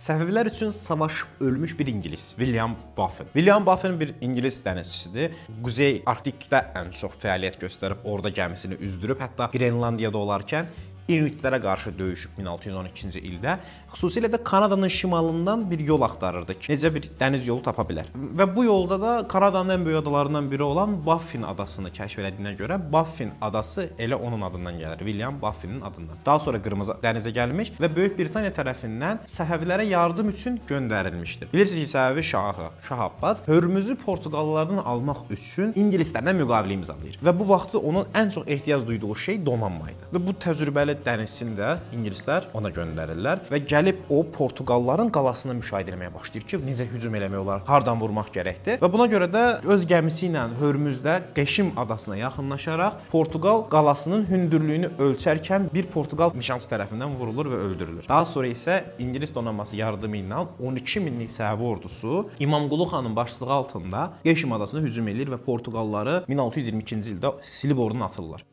Səfəvilər üçün savaşıb ölmüş bir İngilis, William Baffin. William Baffin bir İngilis dənizçisidir. Quzey Arktikdə ən çox fəaliyyət göstərib, orada gəmisini üzdürüb, hətta Grenlandiyada olarkən İnuitlərə qarşı döyüşüb 1612-ci ildə. Xüsusilə də Kanadanın şimalından bir yol axtarırdı ki, necə bir dəniz yolu tapa bilər. Və bu yolda da Kanadanın ən böyük adalarından biri olan Baffin adasını kəşf etdiyinə görə Baffin adası elə onun adından gəlir, William Baffinin adından. Daha sonra Qırmızı dənizə gəlmiş və Böyük Britaniya tərəfindən Səfəvilərə yardım üçün göndərilmişdir. Bilirsiniz ki, Səfəvi şahı, Şah Abbas Hörmüzü Portuqallılardan almaq üçün ingilislərlə müqavilə imzalayır və bu vaxtı onun ən çox ehtiyac duyduğu şey donanma idi. Və bu təcrübəli dənizçini də ingilislər ona göndərirlər və gəlib o Portuqallıların qalasını müşahidə etməyə başlayır ki, necə hücum eləmək olar, hardan vurmaq gərəkdir. Və buna görə də öz gəmisi ilə Hörmüzdə Qəşim adasına yaxınlaşaraq Portuqal qalasının hündürlüyünü ölçərkən bir Portuqal nişançısı tərəfindən vurulur və öldürülür. Daha sonra isə İngilis donanması yardımı ilə 12 minlik Səfəvi ordusu İmamqulu xanın başçılığı altında Qəşim adasına hücum edir və Portuqallıları 1622-ci ildə silib oradan atırlar.